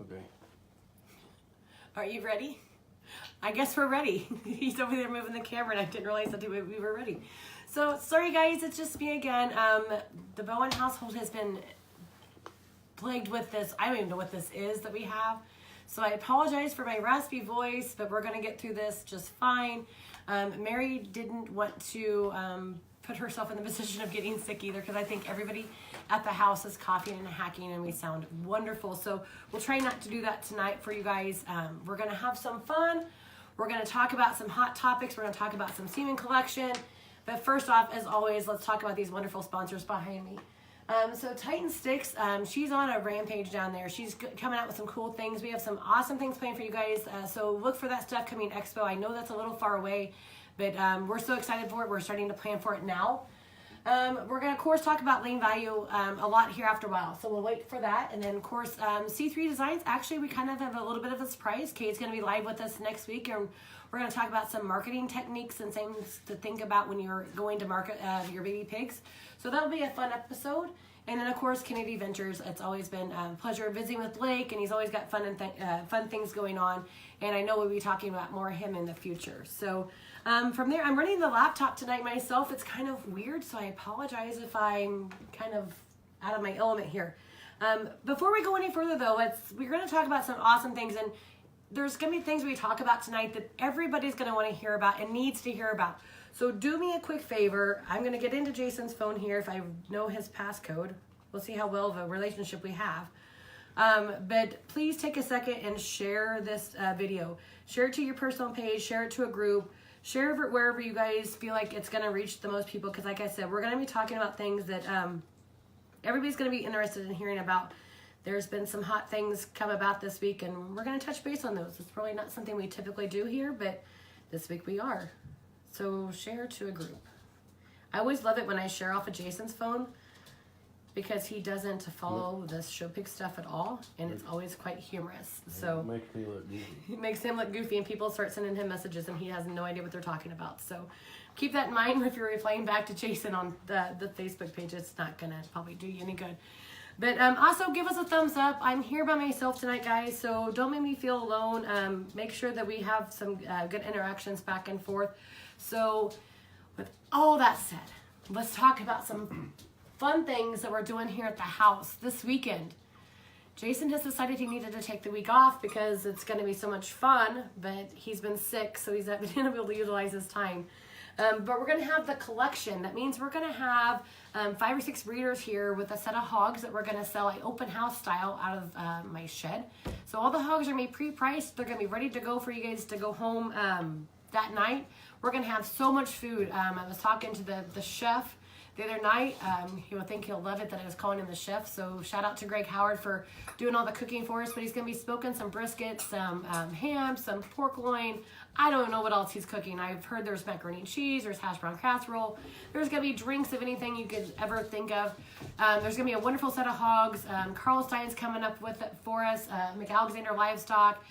Okay. Are you ready? I guess we're ready. He's over there moving the camera and I didn't realize that we were ready. So, sorry guys, it's just me again. The Bowen household has been plagued with this. I don't even know what this is that we have. So I apologize for my raspy voice, but we're going to get through this just fine. Mary didn't want to put herself in the position of getting sick either, because I think everybody at the house is coughing and hacking and we sound wonderful. So we'll try not to do that tonight for you guys. We're going to have some fun. We're going to talk about some hot topics. We're going to talk about some Semen Collection. But first off, as always, let's talk about these wonderful sponsors behind me. So Titan Sticks, she's on a rampage down there. She's coming out with some cool things. We have some awesome things planned for you guys. So look for that stuff coming Expo. I know that's a little far away, but we're so excited for it. We're starting to plan for it now. We're going to, of course, talk about lane value a lot here after a while. So we'll wait for that. And then, of course, C3 Designs. Actually, we kind of have a little bit of a surprise. Kate's going to be live with us next week. And we're going to talk about some marketing techniques and things to think about when you're going to market your baby pigs. So that'll be a fun episode. And then, of course, Kennedy Ventures. It's always been a pleasure visiting with Blake, and he's always got fun things going on. And I know we'll be talking about more of him in the future. So from there, I'm running the laptop tonight myself. It's kind of weird, so I apologize if I'm kind of out of my element here. Before we go any further, though, we're going to talk about some awesome things. And there's going to be things we talk about tonight that everybody's going to want to hear about and needs to hear about. So do me a quick favor. I'm going to get into Jason's phone here if I know his passcode. We'll see how well of a relationship we have. But please take a second and share this video. Share it to your personal page. Share it to a group. Share it wherever you guys feel like it's going to reach the most people. Because like I said, we're going to be talking about things that everybody's going to be interested in hearing about. There's been some hot things come about this week, and we're going to touch base on those. It's probably not something we typically do here, but this week we are. So share to a group. I always love it when I share off of Jason's phone because he doesn't follow the show pig stuff at all, and it's always quite humorous. So it makes me look goofy. It makes him look goofy, and people start sending him messages, and he has no idea what they're talking about. So keep that in mind if you're replying back to Jason on the Facebook page. It's not going to probably do you any good. But also give us a thumbs up. I'm here by myself tonight, guys, so don't make me feel alone. Make sure that we have some good interactions back and forth. So with all that said, let's talk about some fun things that we're doing here at the house this weekend. Jason has decided he needed to take the week off because it's going to be so much fun, but he's been sick, so he's not been able to utilize his time. But we're going to have the collection. That means we're going to have 5 or 6 breeders here with a set of hogs that we're going to sell an open house style out of my shed. So all the hogs are going to be pre-priced. They're going to be ready to go for you guys to go home that night. We're going to have so much food. I was talking to the chef the other night. He'll think he'll love it that I was calling him the chef. So shout out to Greg Howard for doing all the cooking for us. But he's going to be smoking some brisket, some ham, some pork loin. I don't know what else he's cooking. I've heard there's macaroni and cheese, there's hash brown casserole. There's going to be drinks of anything you could ever think of. There's going to be a wonderful set of hogs. Carl Stein's coming up with it for us. McAlexander Livestock.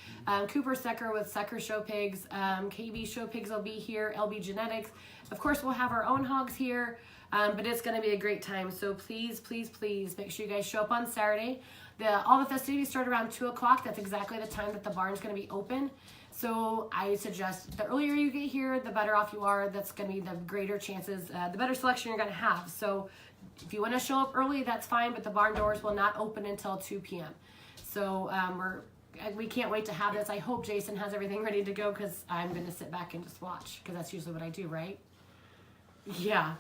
Cooper Secker with Secker Show Pigs. KB Show Pigs will be here. LB Genetics. Of course, we'll have our own hogs here. But it's going to be a great time. So please, please, please make sure you guys show up on Saturday. All the festivities start around 2 o'clock. That's exactly the time that the barn's going to be open. So I suggest the earlier you get here, the better off you are. That's going to be the greater chances, the better selection you're going to have. So if you want to show up early, that's fine, but the barn doors will not open until 2 p.m. So we can't wait to have this. I hope Jason has everything ready to go because I'm going to sit back and just watch because that's usually what I do, right? Yeah.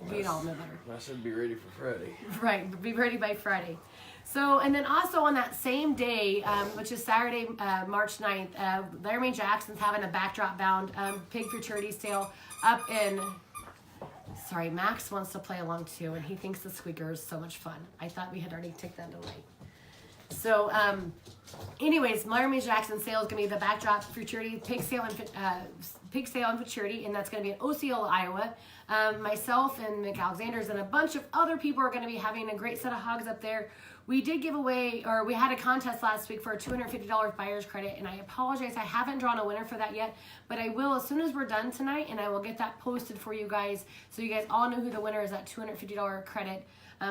We all know better. I said be ready for Friday. Right, be ready by Friday. So, and then also on that same day, which is Saturday, March 9th, Laramie Jackson's having a backdrop bound pig futurity sale up in, sorry, Max wants to play along too, and he thinks the squeaker is so much fun. I thought we had already taken that away. So, anyways, Laramie Jackson sale is going to be the backdrop futurity pig sale and futurity, and that's going to be in Osceola, Iowa. Myself and McAlexander's and a bunch of other people are going to be having a great set of hogs up there. We did give away, or we had a contest last week for a $250 buyer's credit, and I apologize, I haven't drawn a winner for that yet, but I will as soon as we're done tonight, and I will get that posted for you guys so you guys all know who the winner is, that $250 credit.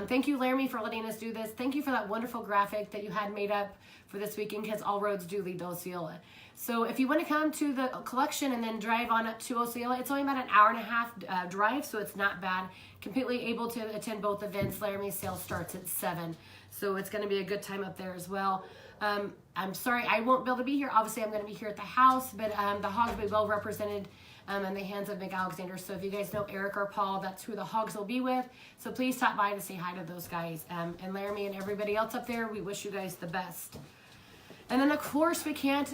Thank you, Laramie, for letting us do this. Thank you for that wonderful graphic that you had made up for this weekend, because all roads do lead to Osceola. So if you want to come to the collection and then drive on up to Osceola, it's only about an hour and a half drive, so it's not bad. Completely able to attend both events. Laramie's sale starts at 7, so it's going to be a good time up there as well. I'm sorry I won't be able to be here. Obviously, I'm going to be here at the house, but the hogs will be well represented in the hands of Mick Alexander. So if you guys know Eric or Paul, that's who the hogs will be with. So please stop by to say hi to those guys. And Laramie and everybody else up there, we wish you guys the best. And then, of course, we can't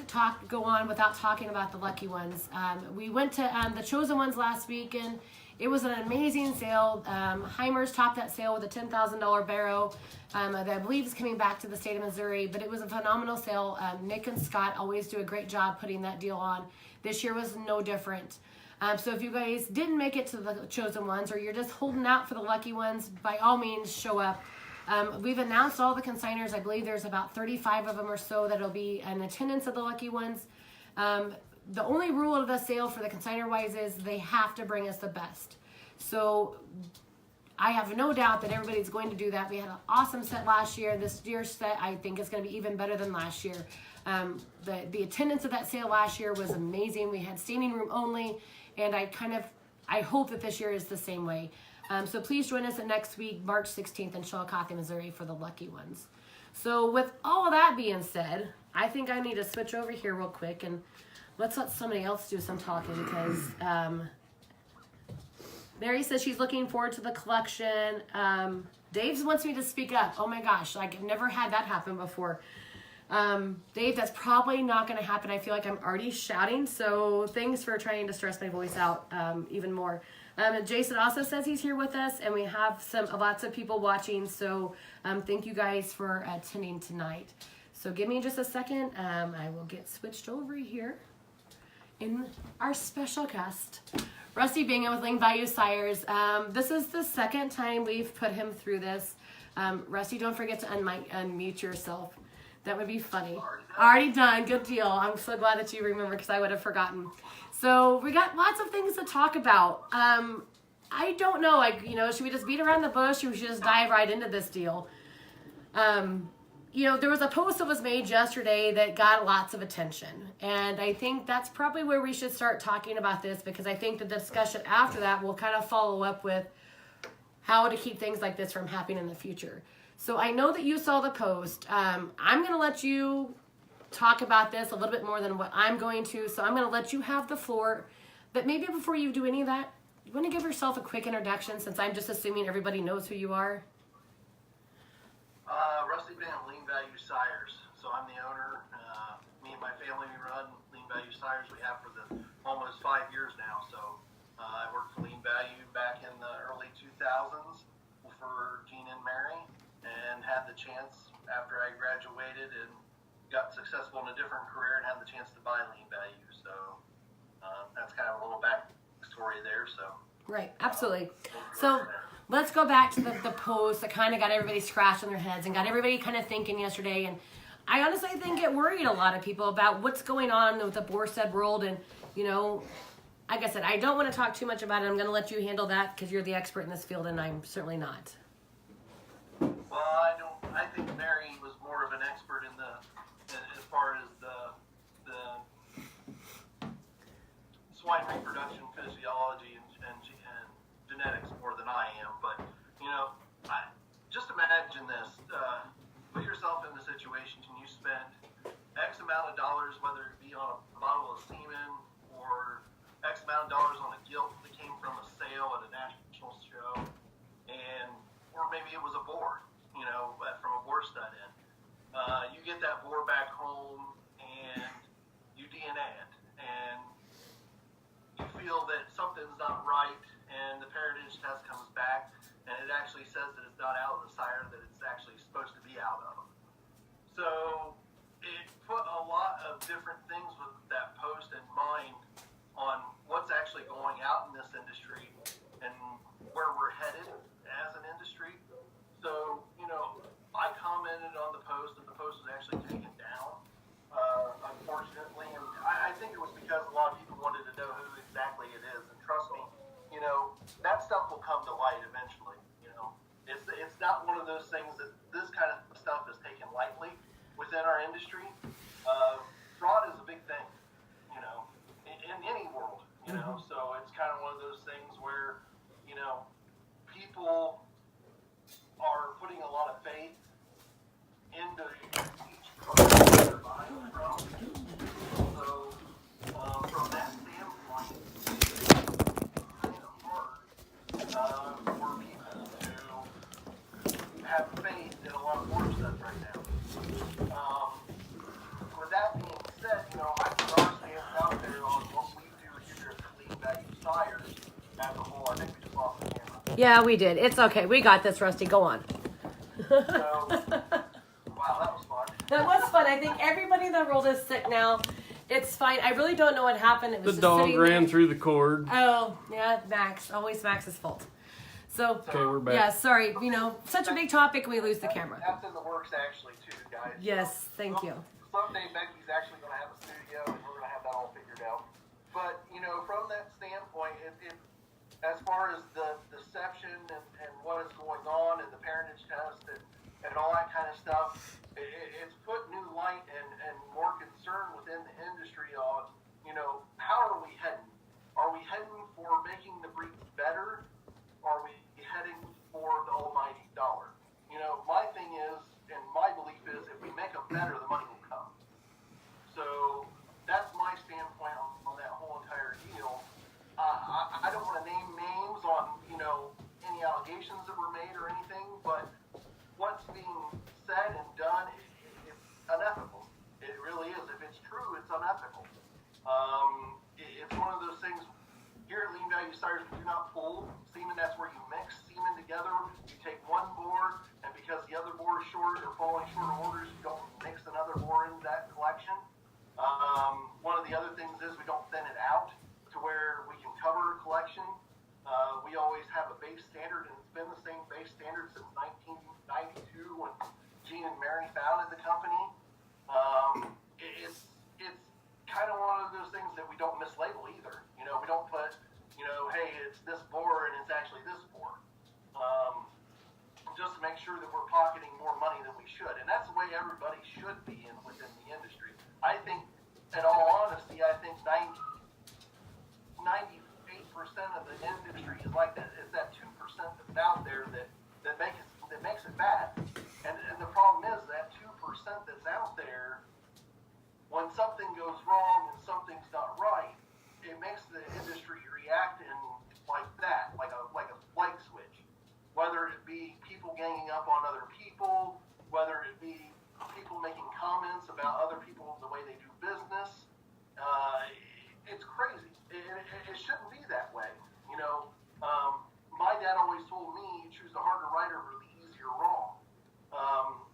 go on without talking about the lucky ones. We went to the Chosen Ones last week, and it was an amazing sale. Heimers topped that sale with a $10,000 barrow that I believe is coming back to the state of Missouri, but it was a phenomenal sale. Nick and Scott always do a great job putting that deal on. This year was no different. So if you guys didn't make it to the Chosen Ones, or you're just holding out for the lucky ones, by all means, show up. We've announced all the consigners. I believe there's about 35 of them or so that'll be in attendance of the lucky ones. The only rule of the sale for the consigner wise is they have to bring us the best. So I have no doubt that everybody's going to do that. We had an awesome set last year. This year's set, I think, is going to be even better than last year. The attendance of that sale last year was amazing. We had standing room only, and I hope that this year is the same way. So please join us next week, March 16th in Chillicothe, Missouri for the lucky ones. So with all of that being said, I think I need to switch over here real quick and let's let somebody else do some talking, because Mary says she's looking forward to the collection. Dave wants me to speak up. Oh my gosh, I've never had that happen before. Dave, that's probably not going to happen. I feel like I'm already shouting, so thanks for trying to stress my voice out even more. And Jason also says he's here with us, and we have lots of people watching, so thank you guys for attending tonight. So give me just a second. I will get switched over here in our special guest, Rusty Bingham with Lean Value Sires. This is the second time we've put him through this. Rusty, don't forget to unmute yourself. That would be funny. Already done. Good deal. I'm so glad that you remember, because I would have forgotten. So we got lots of things to talk about. I don't know. Should we just beat around the bush, or we should just dive right into this deal? There was a post that was made yesterday that got lots of attention. And I think that's probably where we should start talking about this, because I think the discussion after that will kind of follow up with how to keep things like this from happening in the future. So I know that you saw the post. I'm going to let you talk about this a little bit more than what I'm going to. So I'm going to let you have the floor. But maybe before you do any of that, you want to give yourself a quick introduction, since I'm just assuming everybody knows who you are? Rusty Bingham, Lean Value Sires. So I'm the owner. Me and my family, we run Lean Value Sires. We have for almost 5 years now. So I worked for Lean Value back in the early 2000s for Gene and Mary, and had the chance after I graduated and got successful in a different career and had the chance to buy Lean Value. So that's kind of a little backstory there. So right, absolutely. So let's go back to the post that kind of got everybody scratching their heads and got everybody kind of thinking yesterday. And I honestly think it worried a lot of people about what's going on with the Boarstead world. And, like I said, I don't want to talk too much about it. I'm going to let you handle that, because you're the expert in this field, and I'm certainly not. Well, I think Mary was more of an expert as far as the swine reproduction physiology and genetics more than I am. But just imagine this: put yourself in the situation. Can you spend X amount of dollars, whether it be on a bottle of semen or X amount of dollars on a gilt that came from a sale at a national show, or maybe it was a boar, from a boar stud in. You get that boar back home and you DNA it, and you feel that something's not right, and the parentage test comes back, and it actually says that it's not out of the sire that it's actually supposed to be out of. So it put a lot of different things with that post in mind on what's actually going out in this industry and where we're headed as an industry. So, I commented on the post, and the post was actually taken down, unfortunately. And I think it was because a lot of people wanted to know who exactly it is. And trust me, that stuff will come to light eventually. It's not one of those things that this kind of stuff is taken lightly within our industry. Fraud is a big thing, you know, in any world, you know. So it's kind of one of those things where, you know, people are putting a lot of faith into each product they're buying from. So from that standpoint, it's kind of hard for people to have faith in a lot of more stuff right now. With that being said, you know, I put our stance out there on what we do here at Clean Value Tires as a whole. I think we just lost the camera. Yeah, we did. It's okay. We got this, Rusty. Go on. So, wow, that was fun. That was fun. I think everybody in the world is sick now. It's fine. I really don't know what happened. It was The just dog sitting ran there. through the cord. Oh, yeah, Max. Always Max's fault. So, Okay, we're back. yeah, sorry. You know, such a big topic, we lose the camera. That's in the works, actually, too, guys. Yes, thank you. Someday Becky's actually going to have a studio, and we're going to have that all figured out. But, you know, from that standpoint, as far as the deception and what is going on and the parentage test and all that kind of stuff, it's put new light and more concern within the industry on, you know, how are we heading? Are we heading for making the breeds better? Are we heading for the almighty dollar? You know, my thing is, and my belief is, if we make them better, the money will come. So that's my standpoint on that whole entire deal. I don't want to name names on, you know, any allegations that were made or anything, but what's being said and done is unethical. It really is. If it's true, it's unethical. It's one of those things. Here at Lean Value Tires, we do not pull semen. That's where you mix semen together. You take one bore, and because the other bore is short or falling short of orders, you don't mix another bore into that collection. One of the other things is we don't thin it out to where we can cover a collection. We always have a base standard, and it's been the same base standard since 1992 when Gene and Mary founded the company. It's kind of one of those things that we don't mislabel either. You know, we don't put, you know, hey, it's this bore and it's actually this bore. Just to make sure that we're pocketing more money than we should. And that's the way everybody should be within the industry. I think, in all honesty, I think 98% of the industry is like that. It's that 2% that's out there that makes it bad. And the problem is that 2% that's out there, when something goes wrong and something's not right, it makes the industry react in like that, like a flight switch. Whether it be people ganging up on other people, whether it be people making comments about other people, the way they do business, it's crazy. It shouldn't be that way. You know, my dad always told me, choose the harder right over the easier wrong.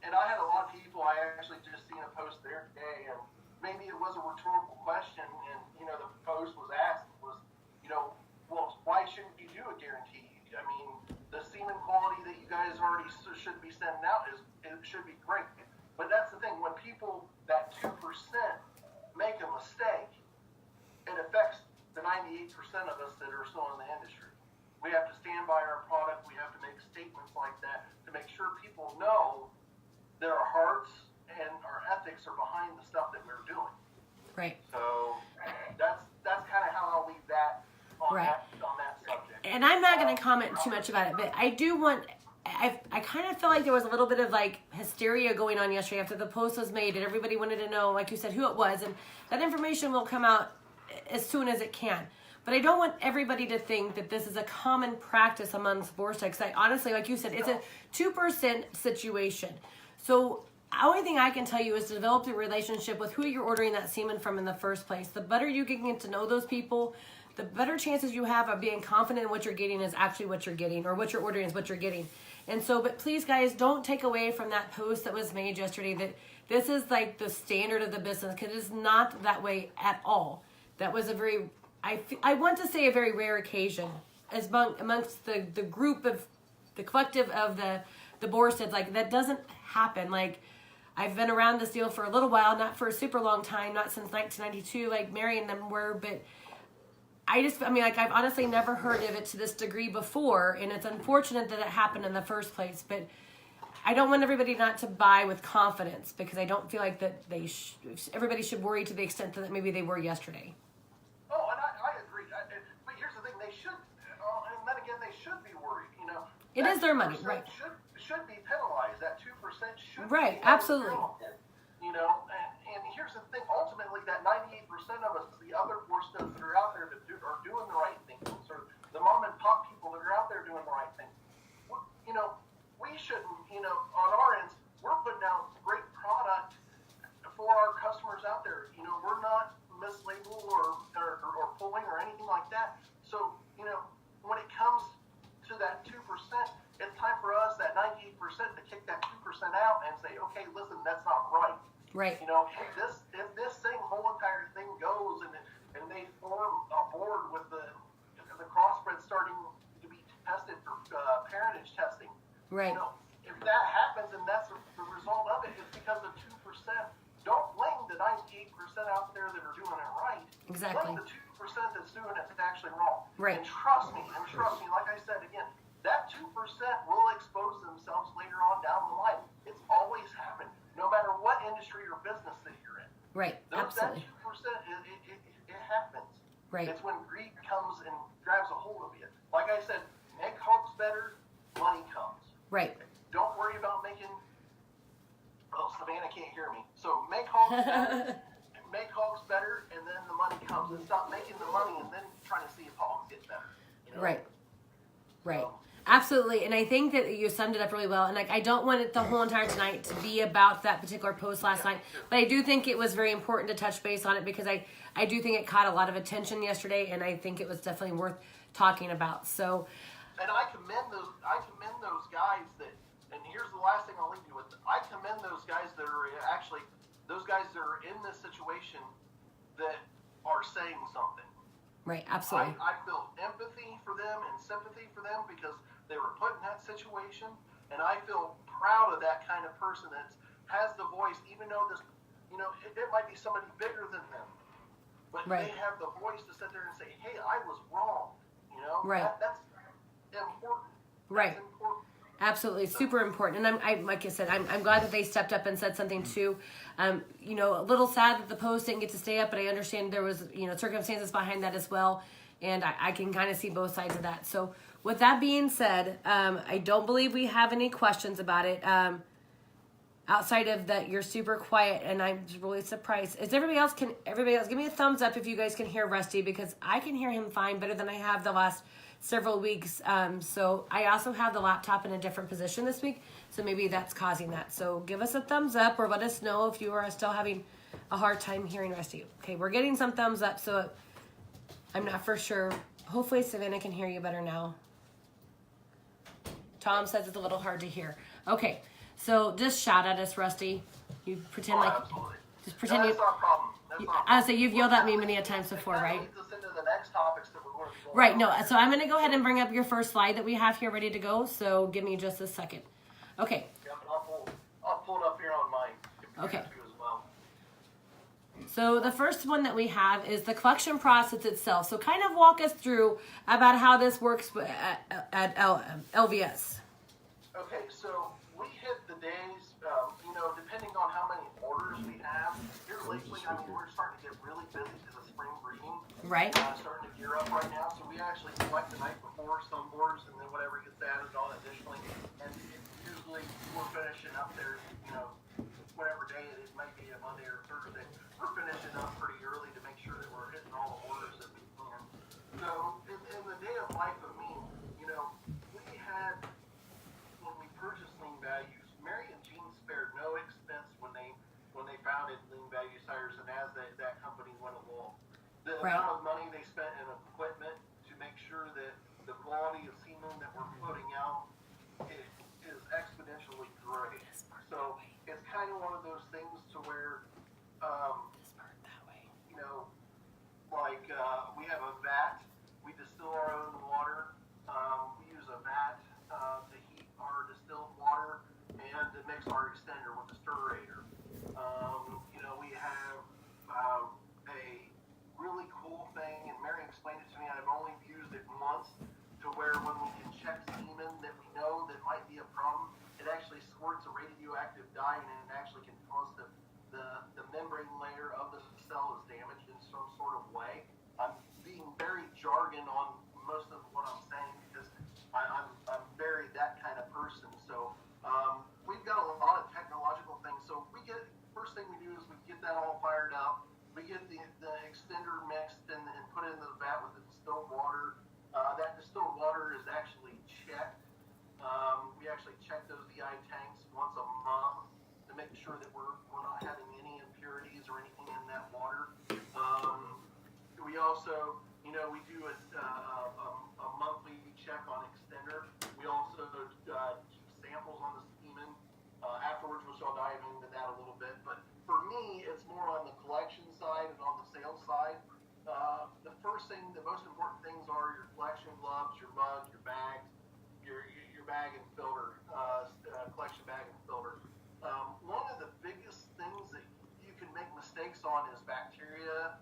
And I had a lot of people, I actually just seen a post there today, and maybe it was a rhetorical question, and, you know, the post was asked was, you know, well, why shouldn't you do a guarantee? I mean, the semen quality that you guys already should be sending out it should be great. But that's the thing, when people, that 2% make a mistake, it affects the 98% of us that are still in the industry. We have to stand by our product. We have to make statements like that to make sure people know that our hearts and our ethics are behind the stuff that we're doing. Right. So that's kind of how I'll leave that on, right. on that subject. And I'm not going to comment too much about it, but I do want... I kind of feel like there was a little bit of like hysteria going on yesterday after the post was made, and everybody wanted to know, like you said, who it was, and that information will come out as soon as it can. But I don't want everybody to think that this is a common practice amongst Vortex. I honestly, like you said, it's a 2% situation. So the only thing I can tell you is to develop a relationship with who you're ordering that semen from in the first place. The better you can get to know those people, the better chances you have of being confident in what you're getting is actually what you're getting, or what you're ordering is what you're getting. And so, but please guys, don't take away from that post that was made yesterday that this is like the standard of the business, because it is not that way at all. That was a very, I want to say a very rare occasion as amongst the group of, the collective of the Borsteds. Like, that doesn't happen. Like, I've been around this deal for a little while, not for a super long time, not since 1992 like Mary and them were, but I mean, like, I've honestly never heard of it to this degree before, and it's unfortunate that it happened in the first place, but I don't want everybody not to buy with confidence, because I don't feel like that everybody should worry to the extent that maybe they were yesterday. Oh, and I agree. But here's the thing: they should, and then again, they should be worried. It is their money, right? Should be penalized. That 2% should right, be absolutely. And here's the thing: ultimately, that 98% of us, the other portion that are out there are doing the right thing. Sort of the mom and pop people that are out there doing the right thing. We shouldn't. On our ends, we're putting out great product for our customers out there. We're not mislabeled or pulling or anything like that. So, when it comes to that 2%, it's time for us, that 98%, to kick that 2% out and say, okay, listen, that's not right. Right. If this whole entire thing goes and they form a board with the crossbred starting to be tested for parentage testing. Right. If that happens and that's the result of it, it's because of 2%. Don't blame the 98% out there that are doing it right. Exactly. Blame the 2% that's doing it that's actually wrong. Right. And trust me, like I said again, that 2% will expose themselves later on down the line. It's always happened, no matter what industry or business that you're in. Right. Absolutely. That 2%, it happens. Right. It's when greed comes and grabs a hold of you. Like I said, make hogs better, money comes. Right. Don't worry about making. Oh, Savannah can't hear me. So make hogs better, and then the money comes. And stop making the money and then trying to see if hogs get better. Right. Right. Absolutely. And I think that you summed it up really well. And I don't want it the whole entire tonight to be about that particular post last night, but I do think it was very important to touch base on it, because I do think it caught a lot of attention yesterday, and I think it was definitely worth talking about. So. And I commend those guys that. And here's the last thing I'll leave you with. I commend those guys that are in this situation that are saying something. Right, absolutely. I feel empathy for them and sympathy for them because they were put in that situation, and I feel proud of that kind of person that has the voice, even though it might be somebody bigger than them, but right. They have the voice to sit there and say, "Hey, I was wrong." Right. That's important. Right. That's important. Absolutely, super important. And I'm like I said, I'm glad that they stepped up and said something too. A little sad that the post didn't get to stay up, but I understand there was, circumstances behind that as well. And I can kind of see both sides of that. So with that being said, I don't believe we have any questions about it. Outside of that, you're super quiet, and I'm really surprised. Everybody else give me a thumbs up if you guys can hear Rusty, because I can hear him fine, better than I have the last several weeks. So I also have the laptop in a different position this week, so maybe that's causing that. So give us a thumbs up, or let us know if you are still having a hard time hearing Rusty. Okay, we're getting some thumbs up, so I'm not for sure. Hopefully Savannah can hear you better now. Tom says it's a little hard to hear. Okay, so just shout at us, Rusty. You pretend Absolutely. Just pretend that's not a problem. That's not a problem. I say you've yelled at me many a times before, right? That leads us into the next topics that we're going to go Right, on. no, so I'm going to go ahead and bring up your first slide that we have here ready to go, so give me just a second. Okay. Yep, I'll pull it up here on my computer too as well. So the first one that we have is the collection process itself. So kind of walk us through about how this works at LVS. Okay, so we hit the days, depending on how many orders we have. Here lately, we're starting to get really busy because of spring breeding. Right. Starting to gear up right now, so we actually select the night before some boards, and then whatever gets added on additionally. And usually we're finishing up there, whatever day it is, maybe a Monday or Thursday. We're finishing up pretty early to make sure that we're hitting all the orders that we can. So in the day of life of me, we had, when we purchased Lean Values, Mary and Jean spared no expense when they founded Lean Value Sires, and as that company went along. The amount of money they spent in equipment to make sure that the quality of semen that we're putting out is exponentially great. So it's kind of one of those things to where, we have a vat. We distill our own water. We use a vat to heat our distilled water and to mix our extender with the stirrator. We have a really cool thing, and Mary explained it to me that all fired up. We get the extender mixed and put into the vat with the distilled water. That distilled water is actually checked. We actually check those EI tanks once a month to make sure that we're not having any impurities or anything in that water. We also, we do a monthly check on extender. We also keep samples on the semen. Afterwards, which I'll dive into that a little bit. But for me, it's more on the collection side and on the sales side. The first thing, the most important things are your collection gloves, your mug, your bags, your bag and filter, collection bag and filter. One of the biggest things that you can make mistakes on is bacteria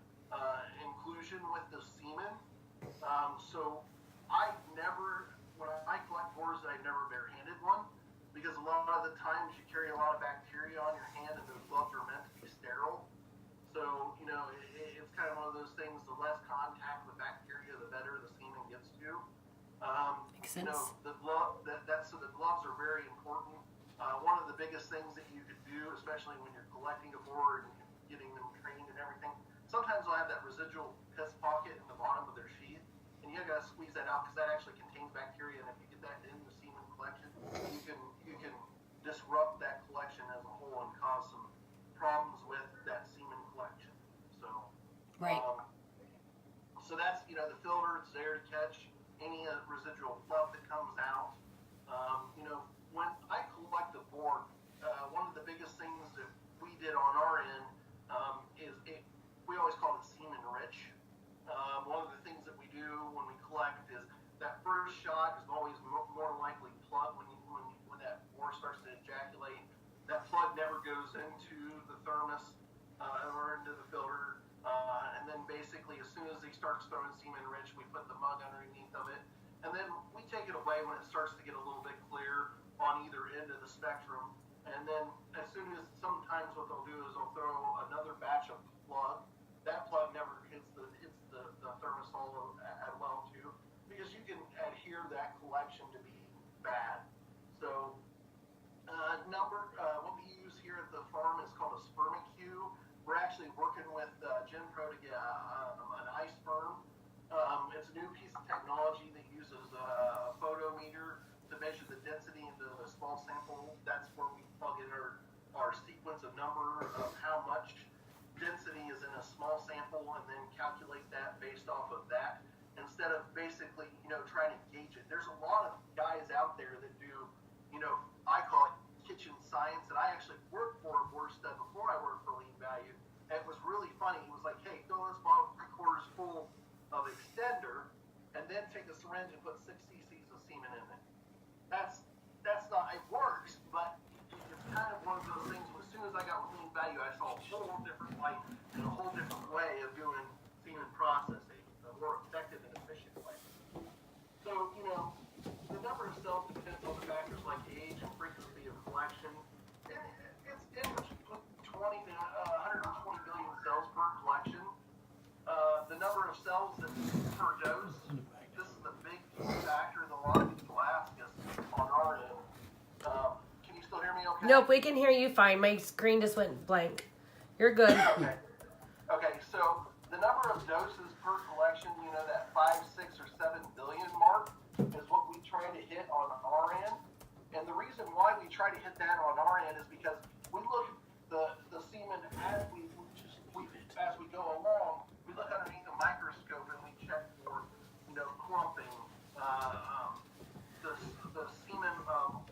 inclusion with the semen. So when I collect boars, I never barehanded one, because a lot of the times you carry a lot of bacteria on your hand, and those gloves are meant to be sterile. So, it's kind of one of those things, the less contact with bacteria, the better the semen gets to. Makes sense. The gloves are very important. One of the biggest things that you could do, especially when you're collecting a boar and getting them trained and everything, sometimes they'll have that residual piss pocket in the bottom of their sheath, and you gotta squeeze that out, because that actually contains bacteria, and if you get that in the semen collection, you can disrupt that collection as a whole and cause some problems with that semen collection. So, right. So that's, the filter, it's there to catch any residual fluff that comes out. When I collect a boar, one of the biggest things that we did on our end we always call it semen rich. One of the things that we do when we collect is that first shot is always more likely plug when that boar starts to ejaculate. That plug never goes into the thermos or into the filter. And then basically as soon as he starts throwing semen rich, we put the mug underneath of it. And then we take it away when it starts to get a little bit clear on either end of the spectrum. And then as soon as, sometimes what they'll do is they'll throw another batch of plug. That plug never hits the thermosol as well too, because you can adhere that collection to be bad. So what we use here at the farm is called a spermicue. We're actually working with GenPro to get an ice sperm. It's a new piece of technology that uses a photometer to measure the density into a small sample. That's where we plug in our sequence of number of how much density is in a small sample, and then calculate that based off of that, instead of basically, trying to gauge it. There's a lot of guys out there that do, I call it kitchen science, and I actually worked for a boar stud before I worked for Lean Value. And it was really funny. He was like, hey, fill this bottle 3/4 full of extender, and then take a syringe and put 6 cc's of semen in it. That's not, it works, but it's kind of one of those things. As soon as I got with Lean Value, I saw a whole different light and a whole different way of doing semen processing, a more effective and efficient way. So, the number of cells depends on the factors like age and frequency of collection. It's in between 20 to 120 billion cells per collection. The number of cells per dose, this is the big factor that a lot of people ask us on our end. Can you still hear me okay? Nope, we can hear you fine. My screen just went blank. You're good. Okay, so the number of doses per collection, that 5, 6, or 7 billion mark is what we try to hit on our end. And the reason why we try to hit that on our end is because we look the semen as we go along. We look underneath the microscope and we check for clumping, the semen. I'm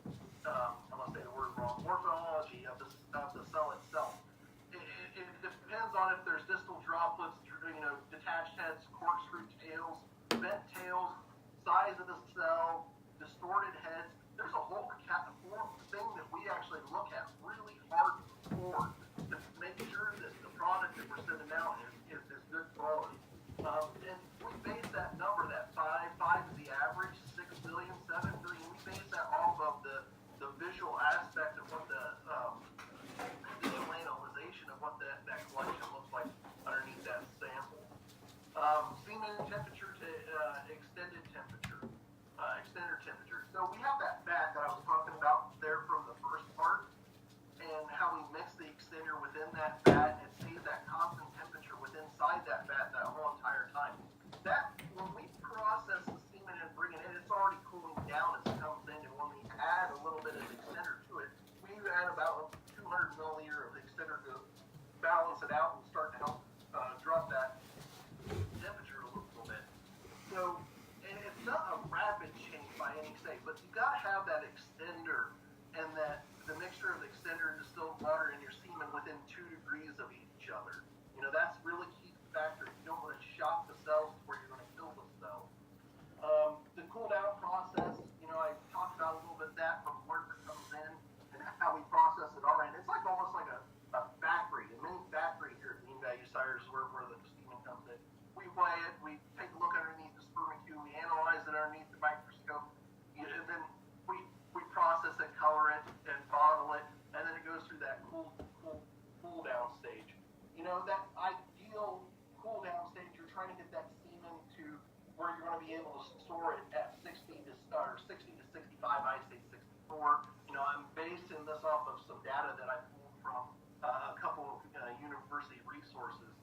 gonna say the word wrong. Morphology of the cell itself. It depends on if there's distal droplets, detached heads, corkscrew tails, bent tails, size of the cell, distorted heads. There's a whole thing that we actually look at really hard for to make sure that the product that we're sending out is good quality. And we base that number, that 5 is the average, 6 billion, 7 billion. We base that off of the visual aspect of what the visual analyzation of what that collection looks like underneath that sample. Semen temperature to extended temperature, extender temperature. So we have that vat that I was talking about there from the first part, and how we mix the extender within that vat. It's that ideal cool down stage, you're trying to get that semen to where you're going to be able to store it at 60 to 65. I say 64. I'm basing this off of some data that I pulled from a couple of university resources.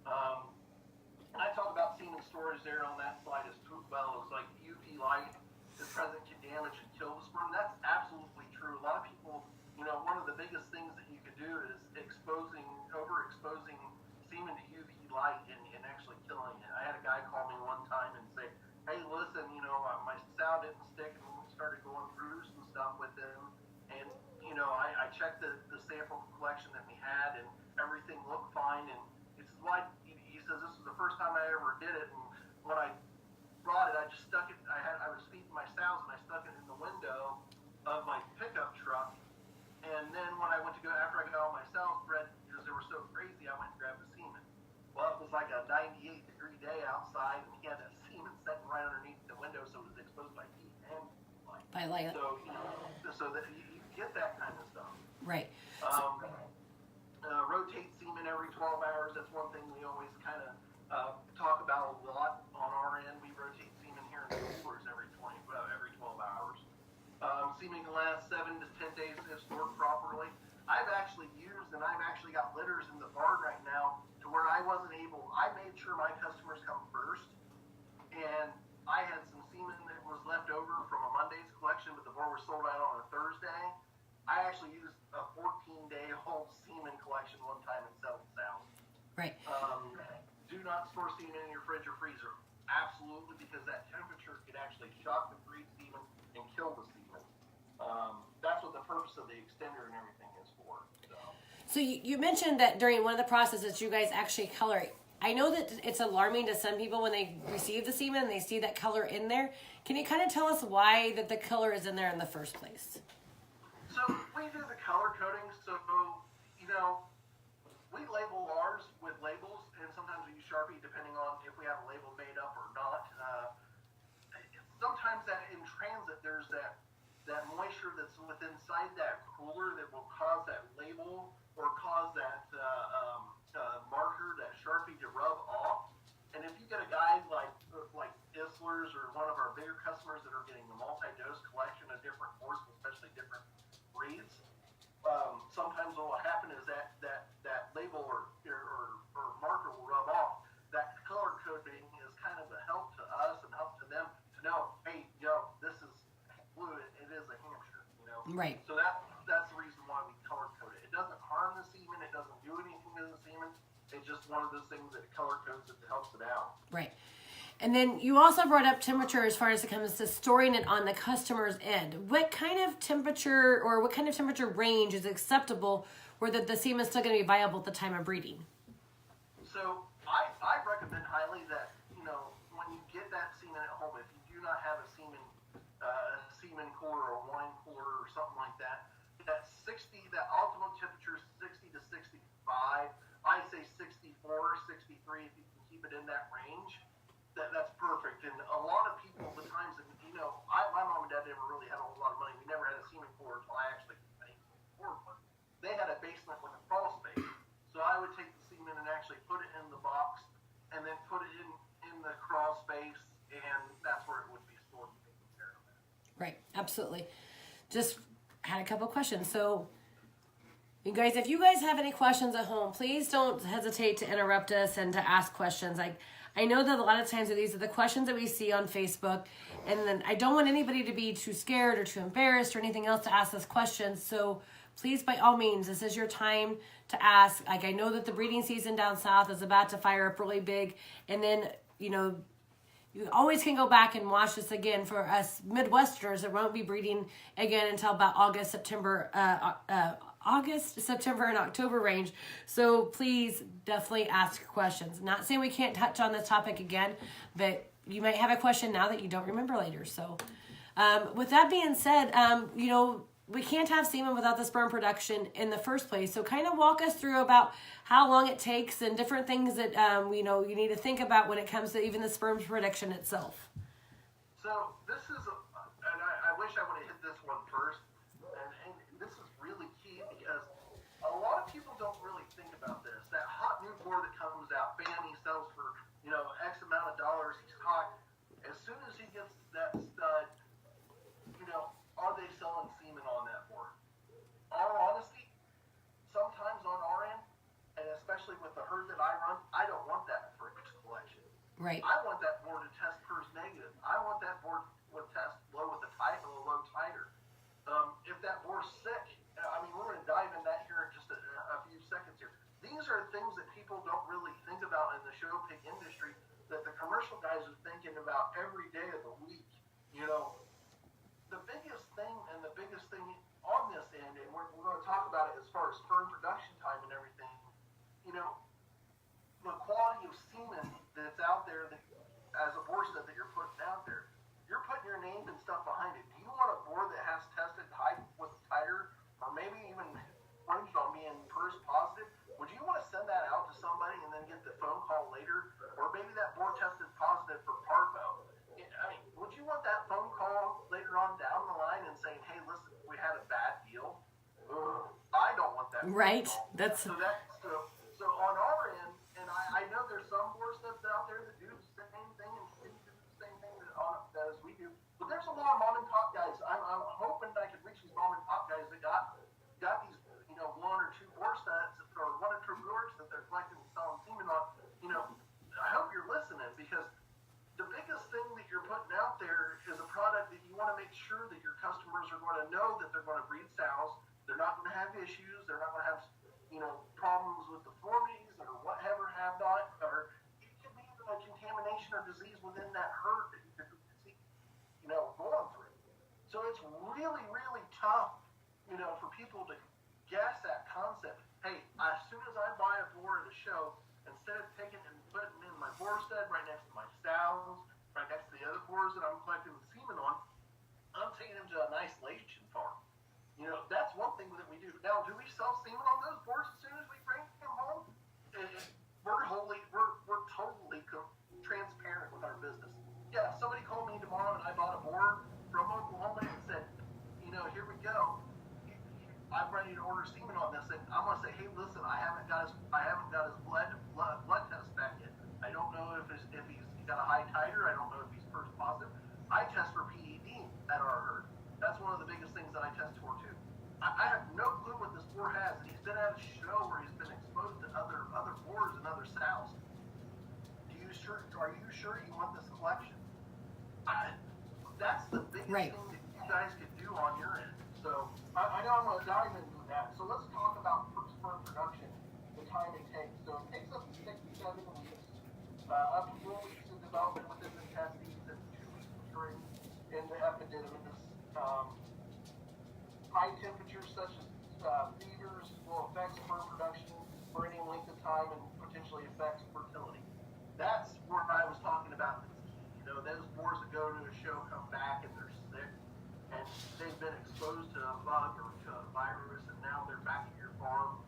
And I talk about semen storage there on that slide as well. It's like UV light is present can damage and kill the sperm. That's absolutely true. A lot of people, one of the biggest things that you could do is overexposing semen to UV light and actually killing it. I had a guy call me one time and say, hey, listen, my sow didn't stick, and we started going through some stuff with him. And, I checked the sample collection that we had, and everything looked fine. And it's like, he says, this was the first time I ever did it. And when I brought it, I just stuck it, I was feeding my sows, and I stuck it in the window of my pickup truck. And then when I went to go, after I got all my sows bred, because they were so crazy, I went and grabbed the semen. Well, it was like a 98-degree day outside, and he had that semen sitting right underneath the window, so it was exposed by heat and light. By light. So, so that you get that kind of stuff. Right. Rotate semen every 12 hours. That's one thing we always kind of talk about a lot on our end. We rotate semen here in the coolers every 12 hours. Semen can last 7 to 10 days if stored properly. I've actually got litters in the barn right now to where I made sure my customers come first, and I had some semen that was left over from a Monday's collection, but the boar was sold out on a Thursday. I actually used a 14-day whole semen collection one time and settled sows. Right. Do not store semen in your fridge or freezer. Absolutely, because that temperature could actually shock the free semen and kill the semen. That's what the purpose of the extender and everything is for. So you mentioned that during one of the processes you guys actually color it. I know that it's alarming to some people when they receive the semen and they see that color in there. Can you kind of tell us why that the color is in there in the first place? So we do the color coding. So, we label ours with labels, and sometimes we use Sharpie depending on if we have a label made up or not. Sometimes that in transit, there's that moisture that's within inside that cooler that will cause that label or cause that marker, that Sharpie to rub off. And if you get a guy like Isler's or one of our bigger customers that are getting the multi-dose collection of different horses, especially different breeds, sometimes what will happen is that label or marker will rub off. That color coding is kind of a help to us and help to them to know, hey, this is blue, it is a Hampshire, Right. So that's the reason why we color code it. It doesn't harm the semen, it doesn't do anything to the semen. It's just one of those things that color codes it helps it out. Right. And then you also brought up temperature as far as it comes to storing it on the customer's end. What kind of temperature or what kind of temperature range is acceptable where the semen is still going to be viable at the time of breeding? So I recommend highly that, when you get that semen at home, if you do not have a semen cooler or wine cooler or something like that, that optimal temperature is 60 to 65. I say 64, 63 if you can keep it in that range. That's perfect. And a lot of people, the times that, my mom and dad never really had a whole lot of money. We never had a semen cooler until I actually afford one. They had a basement with a crawl space. So I would take the semen and actually put it in the box and then put it in the crawl space, and that's where it would be stored and taken care of. Right, absolutely. Just had a couple questions. So, you guys, if you guys have any questions at home, please don't hesitate to interrupt us and to ask questions. I know that a lot of times these are the questions that we see on Facebook, and then I don't want anybody to be too scared or too embarrassed or anything else to ask us questions. So please, by all means, this is your time to ask. I know that the breeding season down south is about to fire up really big, and then, you always can go back and watch this again. For us Midwesterners, it won't be breeding again until about August, September, and October range. So please definitely ask questions. Not saying we can't touch on this topic again, but you might have a question now that you don't remember later. So with that being said, we can't have semen without the sperm production in the first place. So kind of walk us through about how long it takes and different things that, you need to think about when it comes to even the sperm production itself. So this is, and I wish I would have hit this one first, and this is really key because a lot of people don't really think about this. That hot Right. I want that boar to test PERS negative. I want that boar to test low with a low titer. If that boar's sick, I mean, we're going to dive in that here in just a few seconds here. These are things that people don't really think about in the show pig industry that the commercial guys are thinking about every day of the week. You know, the biggest thing on this end, and we're going to talk about it as far as sperm production time and everything, you know, the quality of semen that's out there that, as a boar stud that you're putting out there, you're putting your name and stuff behind it. Do you want a boar that has tested high with titer, or maybe even ranged on being PERS positive? Would you want to send that out to somebody and then get the phone call later? Or maybe that boar tested positive for parvo. I mean, would you want that phone call later on down the line and saying, hey, listen, we had a bad deal? I don't want that. Right. That's so on our end, and I know there's some boar studs out there that do the same thing and do the same thing that as we do. But there's a lot of mom and pop guys. I'm hoping I could reach these mom and pop guys that got these, you know, one or two boar studs or one or two boars that they're collecting and selling semen on. You know, I hope you're listening, because the biggest thing that you're putting out there is a product that you want to make sure that your customers are going to know that they're going to breed sows. They're not going to have issues. They're not going to have, you know, problems with deformities or whatever have not, or it could be even a contamination or disease within that herd that you could see, you know, going through. So it's really, really tough, you know, for people to guess that concept. Hey, as soon as I buy a boar at a show, instead of taking and putting in my boar stud right next to my sows, right next to the other boars that I'm collecting the semen on, I'm taking them to an isolation farm. You know, that's one thing that we do. Now, do we sell semen on those boars as soon as we bring them home? We're totally transparent with our business. Yeah, if somebody called me tomorrow and I bought a boar from Oklahoma and said, you know, here we go, I'm ready to order semen on this, and I'm gonna say, hey, listen, I haven't got his blood test back yet. I don't know if he's got a high titer. I don't know if he's PERS positive. I test for PED at our herd. That's one of the biggest things that I test for too. I have no clue what this boar has. He's been at a show where he's been exposed to other boars and other sows. Are you sure you want this collection? That's the biggest thing that you guys could do on your end. So I know I'm going to dive into that. So let's talk about sperm production, the time it takes. So it takes up to 6 to 7 weeks, up to 4 weeks of development within the testes, and 2 weeks maturing in the epididymis. High temperatures such as fevers will affect sperm production for any length of time and potentially affect fertility. That's what I was talking about. You know, those boars that go to a show come back and they're sick, and they've been exposed to a bug or to a virus, and now they're back at your farm.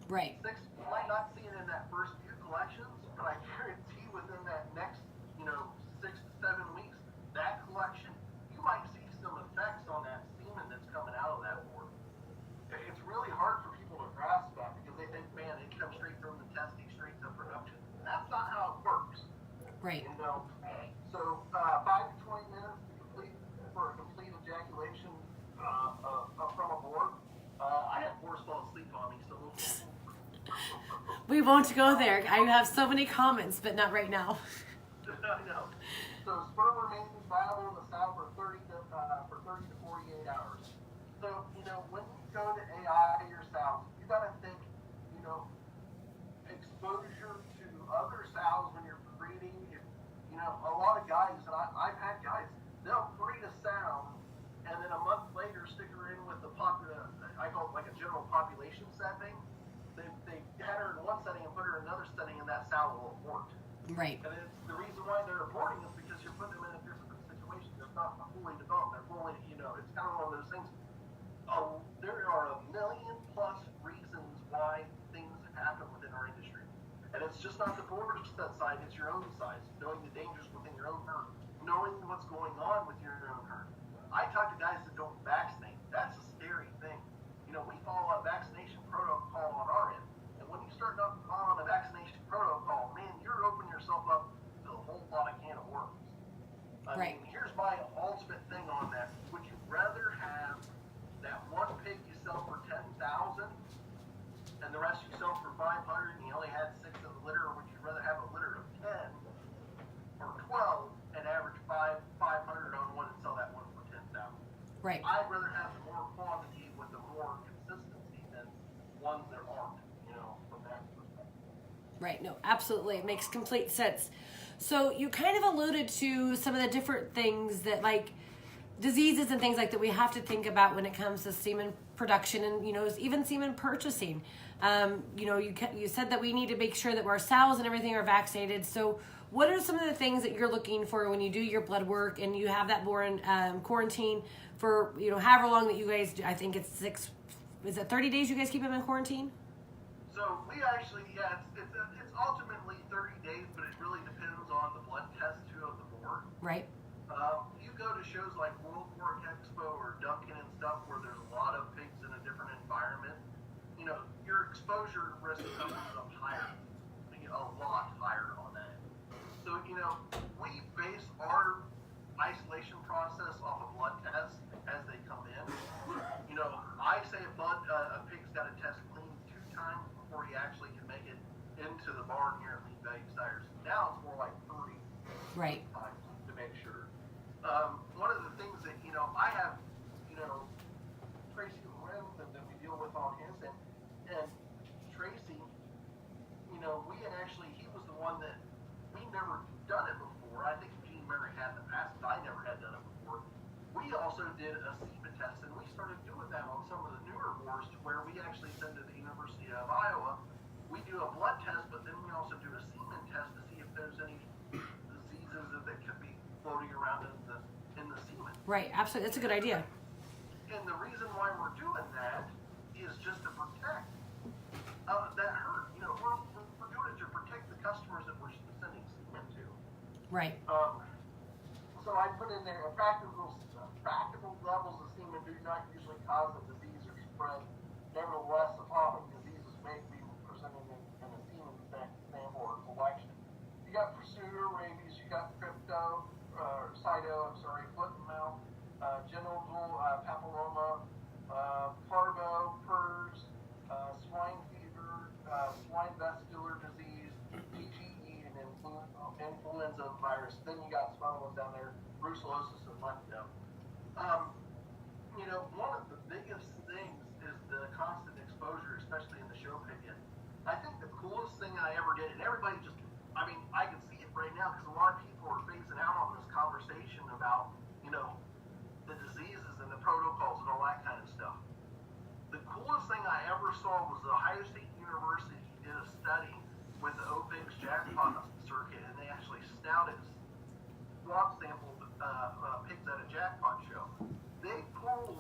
Right. You might not see it in that first few collections, but I guarantee within that next, 6 to 7 weeks, that collection, you might see some effects on that semen that's coming out of that board. It's really hard for people to grasp that, because they think, man, it comes straight from the testing straight to production. That's not how it works. Right. So 5 to 20 minutes for a complete ejaculation from a boar. I have boars fall asleep on me, so we won't go there. I have so many comments, but not right now. I know. So sperm remains viable in the sow for 30 to 48 hours. So, when you go to AI your sows, you got to think, exposure to other sows when you're breeding. A lot of guys, and I've had guys, they'll breed a sow, and then a month later stick her in with the I call it like a general population setting. They had her in one setting and put her in another setting, and that sow will abort. Right. And it's the reason why they're aborting is because you're putting them in a different situation. They're not fully developed. They're fully, it's kind of one of those things. There are a million plus reasons why things happen within our industry. And it's just not the board side, it's your own side. Knowing the dangers within your own herd. Knowing what's going on with your own herd. I talk to guys that don't vaccinate. That's a scary thing. We follow a vaccination protocol on our end. And when you start not following a vaccination protocol, man, you're opening yourself up to a whole lot of can of worms. I mean, here's my ultimate thing on that. Would you rather have that one pig you sell for $10,000 and the rest you sell for $500 and you only had 6 in the litter, or would you rather have a litter of 10 12 and average 500 on one and sell that one for 10,000. Right. I'd rather have the more quantity with the more consistency than ones that aren't, from that perspective. Right. No, absolutely. It makes complete sense. So you kind of alluded to some of the different things that, like, diseases and things like that we have to think about when it comes to semen production and, even semen purchasing. You said that we need to make sure that our sows and everything are vaccinated. So what are some of the things that you're looking for when you do your blood work and you have that born quarantine for, however long that you guys do? I think it's 30 days you guys keep them in quarantine? So we actually, it's ultimately 30 days, but it really depends on the blood test too of the boar. Right. You go to shows like World Pork Expo or Duncan and stuff where there's a lot of pigs in a different environment. Your exposure risk comes up higher, a lot higher on that. So, we base our isolation process off of blood tests as they come in. I say a pig's got to test clean 2 times before he actually can make it into the barn here at Meat Value Sires. Now it's more like 3 right. times to make sure. One of the things that, I have, Tracy Lorenz that we deal with on his end, and Tracy, he was the one that we never done it before. I think Gene Murray had in the past, but I never had done it before. We also did a semen test, and we started doing that on some of the newer boars to where we actually send to the University of Iowa. We do a blood test, but then we also do a semen test to see if there's any diseases that could be floating around in the semen. Right, absolutely. That's a good idea. And the reason why we're doing that is just to protect that herd. We're doing it to protect the customers that we're sending semen to. Right. So I put in there practical levels of semen do not usually cause a disease or spread. Nevertheless, often diseases may be presented in a semen sample or collection. You got pursuer, rabies, you got foot and mouth, genital papilloma, parvo, PRRS, swine fever, swine vesicular disease, TGE, and influenza virus. Then you got some other ones down there, brucellosis and lepto. One of the biggest things is the constant exposure, especially in the show pig. I think the coolest thing I ever did, and everybody I can see it right now because a lot of people are phasing out on this conversation about, the diseases and the protocols and all that kind of stuff. The coolest thing I ever saw was the Ohio State University did a study with the OPIGS jackpot circuit, and they actually snouted swab sampled pigs at a jackpot show. They pulled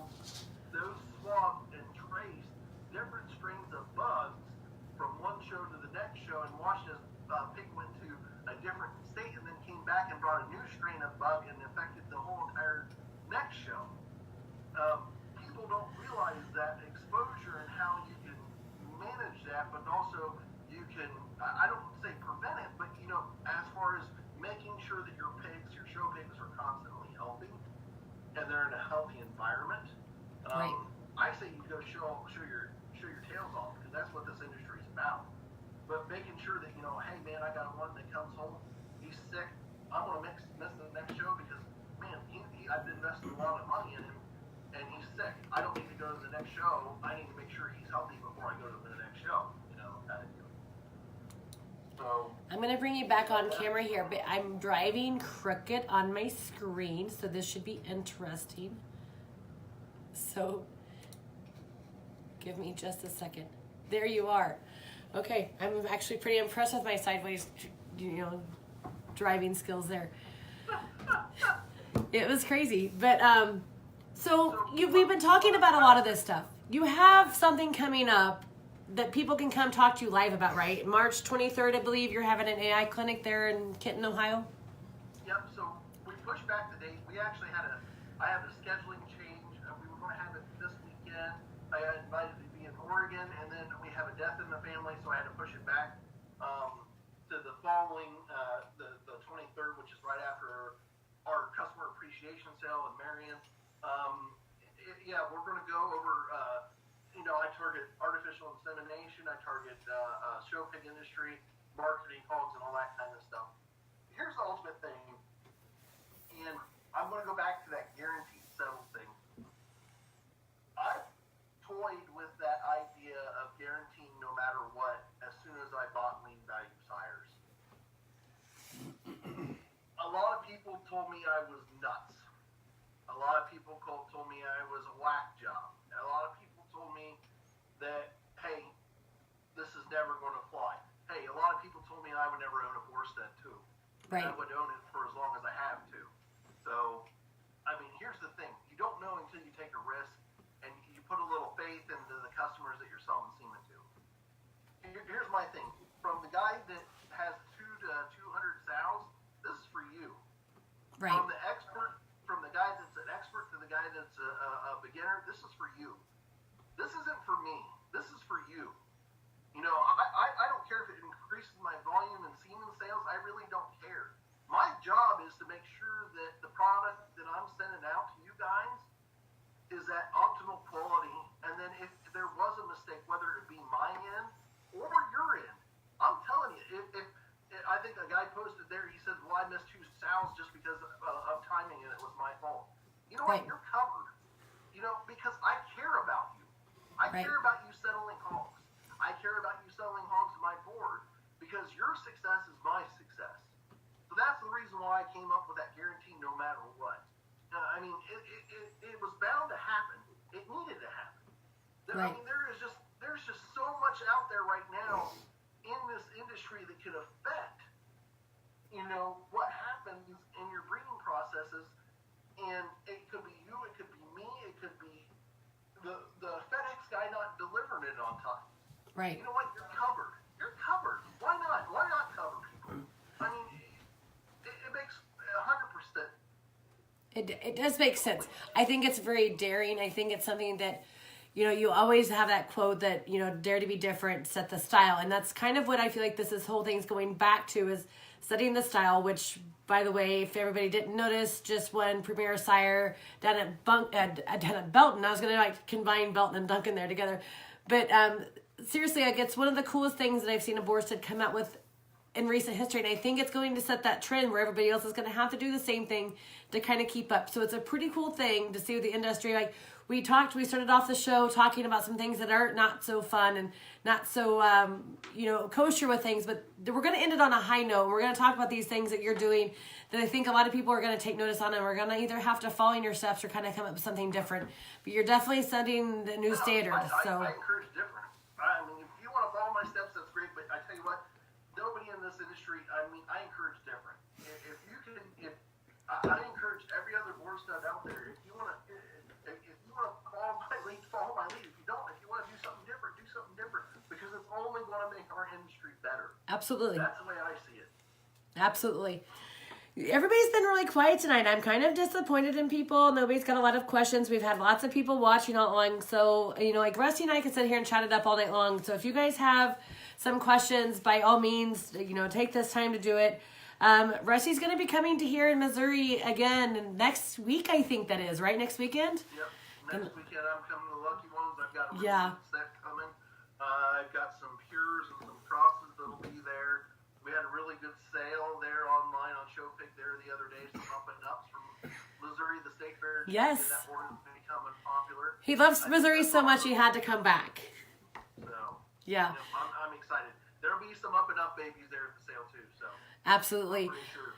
those swabs and traced different strains of bugs from one show to the next show and watched as pig went to a different state and then came back and brought a new strain of bug and affected the whole entire next show. People don't realize that exposure and how you can manage that, but also you can, I don't say prevent it, but as far as making sure that your show pigs are constantly healthy and they're in a healthy environment. Right. I say you go show your tails off because that's what this industry is about. But making sure that hey man, I got one that comes home, he's sick. I'm gonna miss the next show because man, I've invested a lot of money in him, and he's sick. I don't need to go to the next show. I need to make sure he's healthy before I go to the next show. Kind of deal. So I'm going to bring you back on camera here, but I'm driving crooked on my screen, so this should be interesting. So give me just a second. There you are. Okay, I'm actually pretty impressed with my sideways, driving skills there. It was crazy, but we've been talking about a lot of this stuff. You have something coming up that people can come talk to you live about, right? March 23rd, I believe you're having an AI clinic there in Kenton, Ohio. Yep. So we pushed back the date. I had a scheduling change. We were going to have it this weekend. I got invited to be in Oregon, and then we have a death in the family, so I had to push it back to the following, the 23rd, which is right after our customer appreciation sale in Marion. We're going to go over. I target artificial insemination. I target show pig industry, marketing, hogs, and all that kind of stuff. Here's the ultimate thing. I was nuts. A lot of people told me I was a whack job. A lot of people told me that, hey, this is never going to fly. Hey, a lot of people told me I would never own a Borsted too. Right. I would own it for as long as I have to. So, I mean, here's the thing. You don't know until you take a risk and you put a little faith into the customers that you're selling semen to. Here's my thing. From the guy that has 2 to 200 sows, this is for you. Right. From the guy that's an expert to the guy that's a beginner, this is for you. This isn't for me. This is for you. You know, I don't care if it increases my volume in semen sales. I really don't care. My job is to make sure that the product that I'm sending out to you guys is at optimal quality. And then if there was a mistake, whether it be my end or your end, I'm telling you, if I think a guy posted there, he said, well, I missed 2 sows just because of timing and it was my fault. You know what? Right. You're covered. You know, because I care about you. I Right. care about you settling hogs. I care about you selling hogs to my board because your success is my success. So that's the reason why I came up with that guarantee no matter what. I mean, it was bound to happen. It needed to happen. Right. I mean, there's just so much out there right now in this industry that could affect, you know, what happens in your breeding processes. And it could be you, it could be me, it could be the FedEx guy not delivering it on time. Right. You know what? You're covered. You're covered. Why not? Why not cover people? I mean, it makes 100%. It does make sense. I think it's very daring. I think it's something that, you know, you always have that quote that, you know, dare to be different, set the style. And that's kind of what I feel like this whole thing's going back to, is setting the style, which, by the way, if everybody didn't notice, just won Premier Sire down at Belton. I was going to like combine Belton and Duncan there together. But seriously, like, it's one of the coolest things that I've seen a Borsted come out with in recent history. And I think it's going to set that trend where everybody else is going to have to do the same thing to kind of keep up. So it's a pretty cool thing to see with the industry. Like, we started off the show talking about some things that are not so fun and not so, you know, kosher with things, but we're going to end it on a high note. We're going to talk about these things that you're doing that I think a lot of people are going to take notice on, and we're going to either have to follow in your steps or kind of come up with something different. But you're definitely setting the new standard. I So encourage different. I mean, if you want to follow my steps, that's great, but I tell you what, nobody in this industry, I mean, I encourage different. If you can, I encourage every other board stud out there, if you want to follow my lead, follow my lead. If you don't, if you want to do something different, do something different, because it's only going to make our industry better. absolutely. That's the way I see it. Absolutely. Everybody's been really quiet tonight. I'm kind of disappointed in people. Nobody's got a lot of questions. We've had lots of people watching all along. So, you know, like Rusty and I could sit here and chat it up all night long. So if you guys have some questions, by all means, you know, take this time to do it. Rusty's going to be coming to here in Missouri again next week, I think that is, right? Next weekend? Yep. Next weekend I'm coming to the Lucky Ones. I've got a really Yeah. good set coming. I've got some pures and some crosses that'll be there. We had a really good sale there online on ShowPick there the other day. Some up and ups from Missouri, the state fair. Yes. That board is becoming popular. He loves Missouri so much he had to come back. So, Yeah. you know, I'm excited. There'll be some up and up babies there at the sale too. So, Absolutely. pretty sure.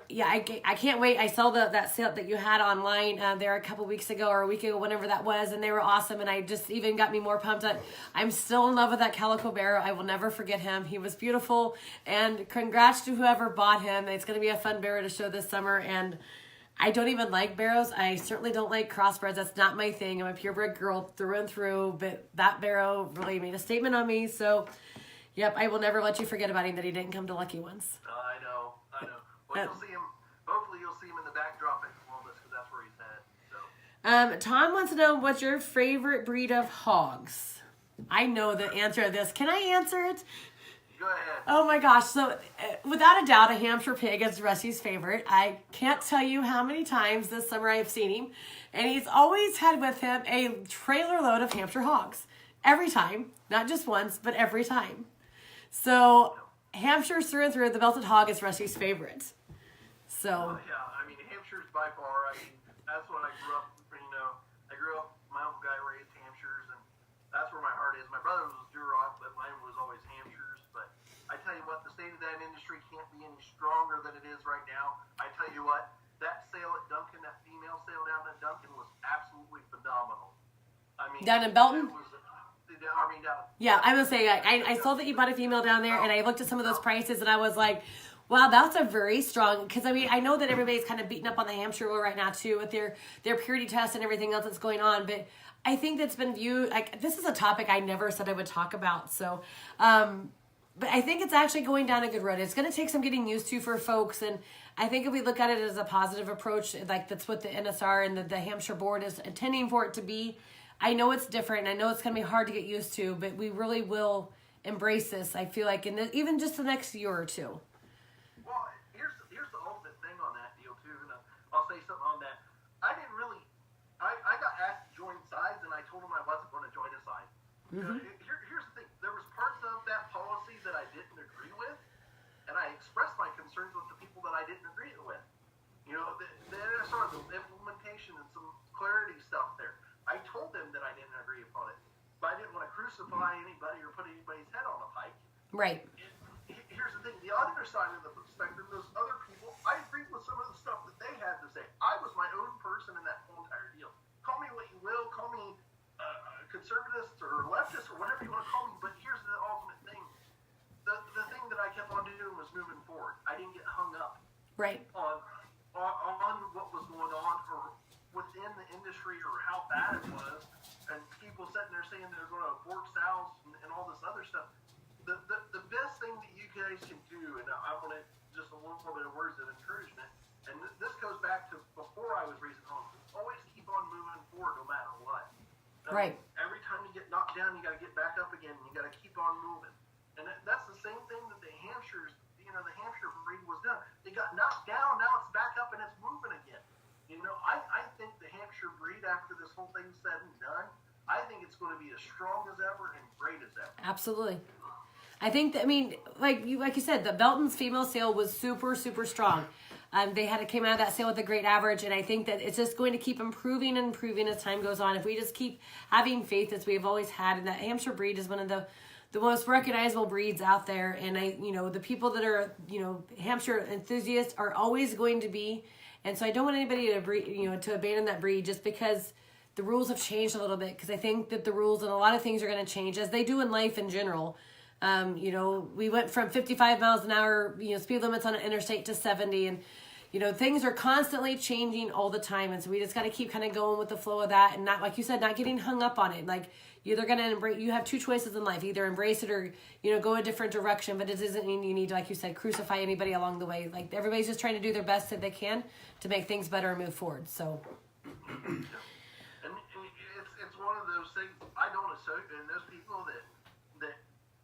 Yeah, I can't wait. I saw that sale that you had online there a couple weeks ago or a week ago, whenever that was, and they were awesome. And I just even got me more pumped up. I'm still in love with that Calico Barrow. I will never forget him. He was beautiful. And congrats to whoever bought him. It's going to be a fun barrow to show this summer. And I don't even like barrows. I certainly don't like crossbreds. That's not my thing. I'm a purebred girl through and through. But that barrow really made a statement on me. So, yep, I will never let you forget about him, that he didn't come to Lucky Ones. I know. Well, you'll see him. Hopefully, you'll see him in the backdrop at Columbus because that's where he's at. So. Tom wants to know, what's your favorite breed of hogs? I know the answer to this. Can I answer it? Go ahead. Oh my gosh. So without a doubt, a Hampshire pig is Rusty's favorite. I can't tell you how many times this summer I've seen him. And he's always had with him a trailer load of Hampshire hogs. Every time. Not just once, but every time. So Hampshire's through and through. The belted hog is Rusty's favorite. So. Yeah, I mean, Hampshire's by far, I mean, that's what I grew up, you know, my uncle guy raised Hampshires, and that's where my heart is. My brother was Duroc, but mine was always Hampshires. But I tell you what, the state of that industry can't be any stronger than it is right now. I tell you what, that sale Down in Belton? Down. Yeah, I will say, I saw that you bought a female down there, and I looked at some of those prices, and I was like, wow, that's a very strong, because I mean, I know that everybody's kind of beating up on the Hampshire rule right now too with their purity tests and everything else that's going on, but I think that's been viewed, like, this is a topic I never said I would talk about, so, but I think it's actually going down a good road. It's going to take some getting used to for folks, and I think if we look at it as a positive approach, like that's what the NSR and the Hampshire board is intending for it to be. I know it's different, and I know it's going to be hard to get used to, but we really will embrace this, I feel like, even just the next year or two. Well, here's the ultimate thing on that deal, too, and I'll say something on that. I got asked to join sides, and I told them I wasn't going to join a side. Mm-hmm. Here's the thing. There was parts of that policy that I didn't agree with, and I expressed my concerns with the people that I didn't agree with. You know, the NSR, the implementation, and some clarity stuff there. I told them that I didn't agree upon it, but I didn't want to crucify anybody or put anybody's head on a pike. Right. Here's the thing. The other side of the spectrum, those other people, I agreed with some of the stuff that they had to say. I was my own person in that whole entire deal. Call me what you will. Call me conservatist or leftist or whatever you want to call me, but here's the ultimate thing. The thing that I kept on doing was moving forward. I didn't get hung up Right. on what was going on or within the industry or how bad it was, and people sitting there saying they're going to abort sows and all this other stuff. The best thing that you guys can do, and I want to just a little bit of words of encouragement, and this goes back to before I was raising hogs, always keep on moving forward no matter what. Right. Every time you get knocked down, you got to get back up again, and you got to keep on moving. And that's the same thing that the Hampshires, the Hampshire breed was done. They got knocked down, now it's back up and it's moving again. I think the Hampshire breed, after this whole thing's said and done, I think it's going to be as strong as ever and great as ever. Absolutely. I think that, I mean, like you said, the Belton's female sale was super, super strong. They came out of that sale with a great average, and I think that it's just going to keep improving and improving as time goes on. If we just keep having faith as we've always had, and that Hampshire breed is one of the most recognizable breeds out there, and the people that are, Hampshire enthusiasts are always going to be, and so I don't want anybody to to abandon that breed just because the rules have changed a little bit, because I think that the rules and a lot of things are going to change, as they do in life in general. We went from 55 miles an hour, speed limits on an interstate to 70, and things are constantly changing all the time, and so we just got to keep kind of going with the flow of that, and not, like you said, not getting hung up on it. Like, you're either going to embrace, you have two choices in life, either embrace it or go a different direction, but it doesn't mean you need to, like you said, crucify anybody along the way. Like, everybody's just trying to do their best that they can to make things better and move forward. So and it's one of those things. I don't associate, and those people that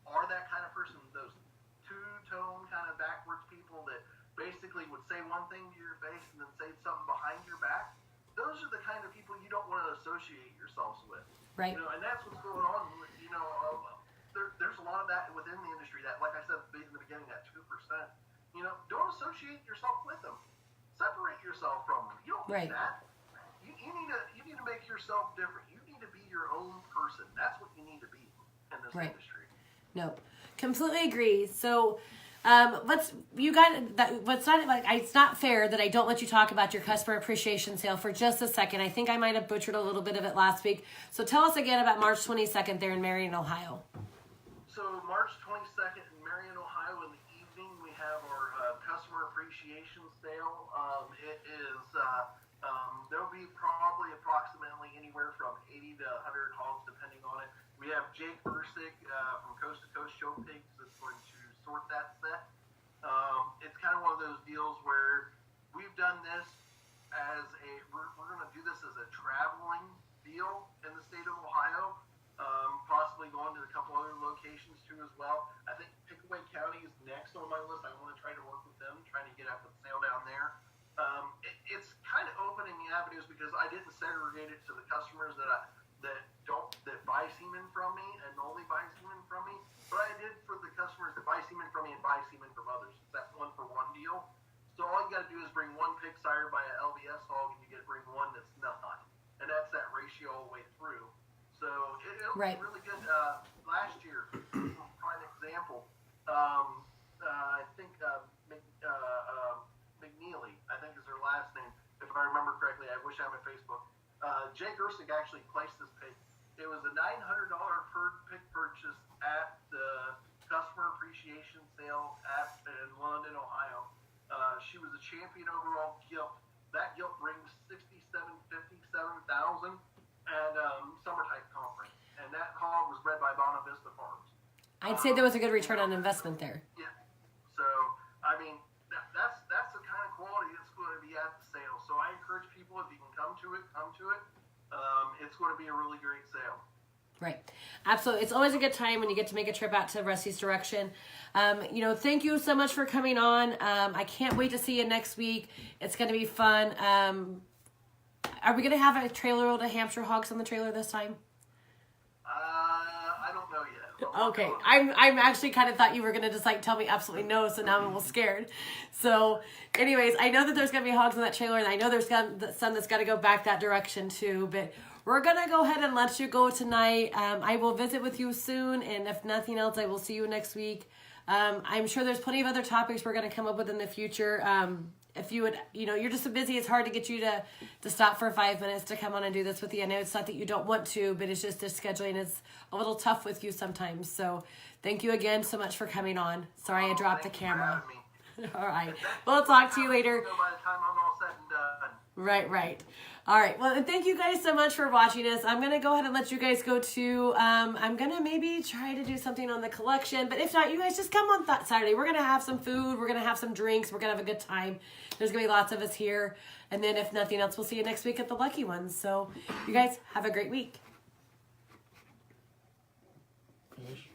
are that kind of person, those two-tone kind of backwards people that basically would say one thing to your face and then say something behind your back, those are the kind of people you don't want to associate yourselves with. Right. And that's what's going on. There's a lot of that within the industry. That, like I said in the beginning, that 2%. Don't associate yourself with them. Separate yourself from them. You don't need that. You need to make yourself different. You need to be your own person. That's what you need to be in this industry. Nope. Completely agree. So it's not fair that I don't let you talk about your customer appreciation sale for just a second. I think I might have butchered a little bit of it last week. So tell us again about March 22nd there in Marion, Ohio. So March 22nd in Marion, Ohio, in the evening, we have our customer appreciation sale. It is, there'll be probably approximately anywhere from 80 to 100 hogs, depending on it. We have Jake Bursick from Coast to Coast Show Pigs that's going to sort that set. It's kind of one of those deals where we've done this as we're going to do this as a traveling deal in the state of Ohio, possibly going to a couple other locations too as well. I think Pickaway County is next on my list. I want to try to work with them, trying to get out the sale down there. It's kind of opening the avenues because I didn't segregate it to the customers that buy semen from me and only buy semen from me, but I did for the customers that buy semen from me and buy semen from others. It's that 1-for-1 deal. So all you got to do is bring one pig sired by an LBS hog, and you get to bring one that's not, and that's that ratio all the way through. So it'll be really good. Last year, prime example, I think McNeely, I think is her last name, if I remember correctly. I wish I had my Facebook. Jay Gersick actually placed this pig. It it was a $900 pick purchase at the customer appreciation sale in London, Ohio. She was a champion overall gilt. That gilt brings $67,000 and summer type conference. And that hog was bred by Bona Vista Farms. I'd say there was a good return on investment there. Yeah. So, I mean, that's the kind of quality that's going to be at the sale. So I encourage people, if you can come to it, come to it. It's going to be a really great sale. Right. Absolutely. It's always a good time when you get to make a trip out to Rusty's direction. You know, thank you so much for coming on. I can't wait to see you next week. It's going to be fun. Are we going to have a trailer load of Hampshire hogs on the trailer this time? I don't know yet. Okay. I'm actually kind of thought you were going to just like tell me absolutely no, so now I'm a little scared. So anyways, I know that there's going to be hogs on that trailer, and I know there's some that's got to go back that direction too, but we're going to go ahead and let you go tonight. I will visit with you soon, and if nothing else, I will see you next week. I'm sure there's plenty of other topics we're going to come up with in the future. If you would, you know, you're just so busy, it's hard to get you to stop for 5 minutes to come on and do this with you. I know it's not that you don't want to, but it's just the scheduling is a little tough with you sometimes. So thank you again so much for coming on. Sorry I dropped the camera. All right. We'll talk to you later. By the time I'm all said and done. Right. All right. Well, and thank you guys so much for watching us. I'm going to go ahead and let you guys go to, I'm going to maybe try to do something on the collection, but if not, you guys just come on that Saturday. We're going to have some food. We're going to have some drinks. We're going to have a good time. There's going to be lots of us here. And then if nothing else, we'll see you next week at the Lucky Ones. So you guys have a great week. Fish.